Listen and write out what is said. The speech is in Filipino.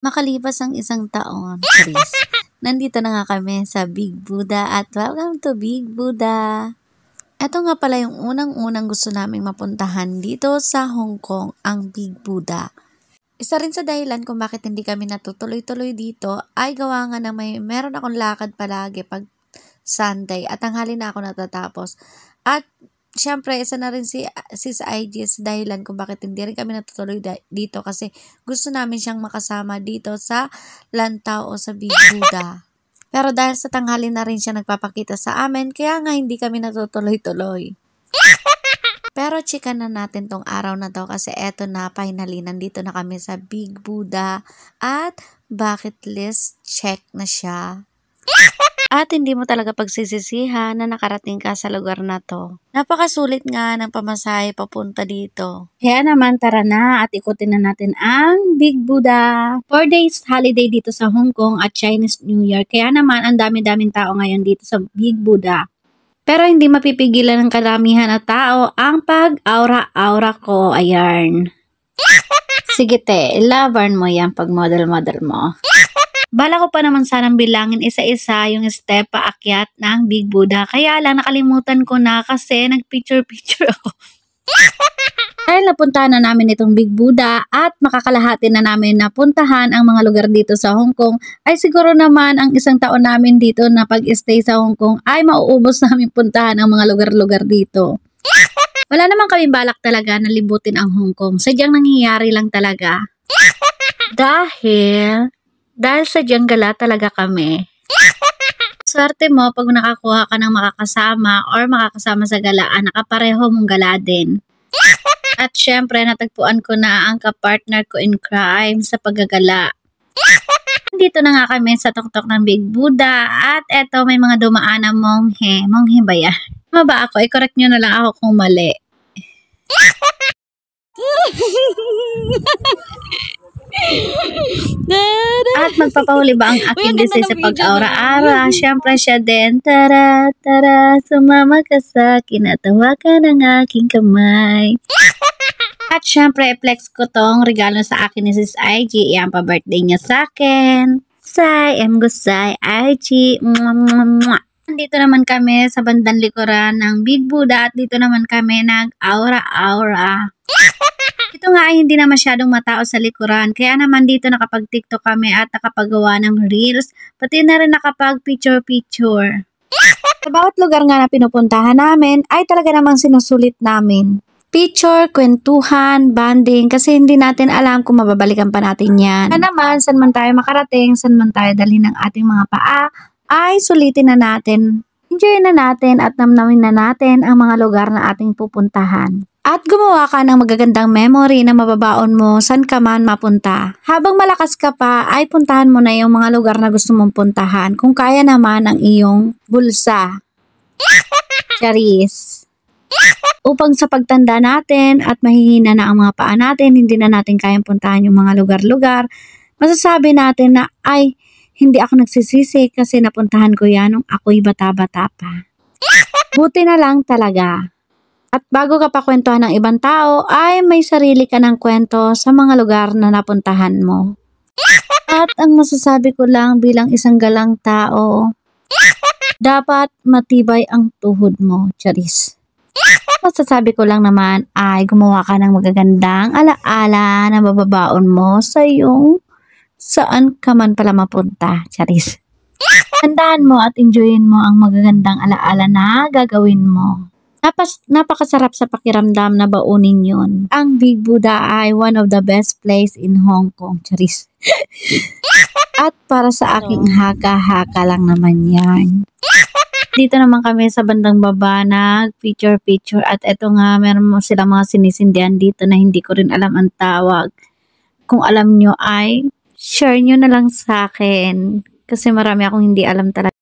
Makalipas ang isang taon, Chris, nandito na nga kami sa Big Buddha at welcome to Big Buddha. Ito nga pala yung unang-unang gusto naming mapuntahan dito sa Hong Kong, ang Big Buddha. Isa rin sa dahilan kung bakit hindi kami natutuloy-tuloy dito ay gawa nga na meron akong lakad palagi pag Sunday at tanghali na ako natatapos. At syempre, isa na rin si IG sa dahilan kung bakit hindi rin kami natutuloy dito kasi gusto namin siyang makasama dito sa Lantau o sa Big Buddha. Pero dahil sa tanghali na rin siya nagpapakita sa amin, kaya nga hindi kami natutuloy-tuloy. Pero chika na natin tong araw na to kasi eto na, finally, nandito na kami sa Big Buddha at bucket list check na siya. At hindi mo talaga pagsisisihan na nakarating ka sa lugar na to. Napakasulit nga ng pamasahe papunta dito. Kaya naman tara na at ikutin na natin ang Big Buddha. 4 days holiday dito sa Hong Kong at Chinese New Year. Kaya naman ang dami-daming tao ngayon dito sa Big Buddha. Pero hindi mapipigilan ng karamihan na tao ang pag-aura-aura ko. Ayan. Sige te, laban mo yan pag model-model mo. Bala ko pa naman sanang bilangin isa-isa yung step paakyat ng Big Buddha. Kaya lang nakalimutan ko na kasi nagpicture-picture ako. Dahil napuntahan na namin itong Big Buddha at makakalahati na namin napuntahan ang mga lugar dito sa Hong Kong, ay siguro naman ang isang taon namin dito na pag-stay sa Hong Kong ay mauubos namin puntahan ang mga lugar-lugar dito. Wala naman kami balak talaga na libutin ang Hong Kong. Sadyang nangyayari lang talaga. Dahil sadyang gala talaga kami. Swerte mo pag nakakuha ka ng makakasama or makakasama sa galaan, nakapareho mong gala din. At syempre, natagpuan ko na ang kapartner ko in crime sa paggagala. Dito na nga kami sa tuktok ng Big Buddha at eto may mga dumaan na monghe. Monghe ba yan? Tama ba ako? I-correct nyo na lang ako kung mali. At magpapahuli ba ang aking desay sa pag-aura-ara? Siyempre siya din. Tara, tara, sumama ka sa akin at tawakan ang aking kamay. At syempre, i-flex ko tong regalo sa akin ni Sis IG. Iyan pa birthday niya sa akin. Say, Gusay, IG. Dito naman kami sa bandang likuran ng Big Buddha at dito naman kami nag-aura-aura. Ito nga ay hindi na masyadong matao sa likuran, kaya naman dito nakapag-TikTok kami at nakapagawa ng reels, pati na rin nakapag-picture-picture. Sa bawat lugar nga na pinupuntahan namin, ay talaga namang sinusulit namin. Picture, kwentuhan, banding, kasi hindi natin alam kung mababalikan pa natin yan. Kaya naman, saan man tayo makarating, saan man tayo dalhin ng ating mga paa, ay sulitin na natin. Enjoy na natin at namnamin na natin ang mga lugar na ating pupuntahan. At gumawa ka ng magagandang memory na mababaon mo saan ka man mapunta. Habang malakas ka pa, ay puntahan mo na yung mga lugar na gusto mong puntahan kung kaya naman ang iyong bulsa. Charis. Upang sa pagtanda natin at mahihina na ang mga paa natin, hindi na natin kayang puntahan yung mga lugar-lugar, masasabi natin na ay hindi ako nagsisisi kasi napuntahan ko yan nung ako'y bata-bata pa. Buti na lang talaga. At bago ka pa kwentuhan ng ibang tao, ay may sarili ka ng kwento sa mga lugar na napuntahan mo. At ang masasabi ko lang bilang isang galang tao, dapat matibay ang tuhod mo, Charis. Masasabi ko lang naman ay gumawa ka ng magagandang alaala na mababaon mo sa iyong saan ka man pala mapunta, Charis. Tandaan mo at enjoyin mo ang magagandang alaala na gagawin mo. Napakasarap sa pakiramdam na baunin yun. Ang Big Buddha ay one of the best place in Hong Kong, Charis. At para sa aking haka-haka lang naman yan. Dito naman kami sa bandang baba nag-picture-picture at eto nga meron mo sila mga sinisindihan dito na hindi ko rin alam ang tawag. Kung alam nyo ay share nyo na lang sa akin kasi marami akong hindi alam talaga.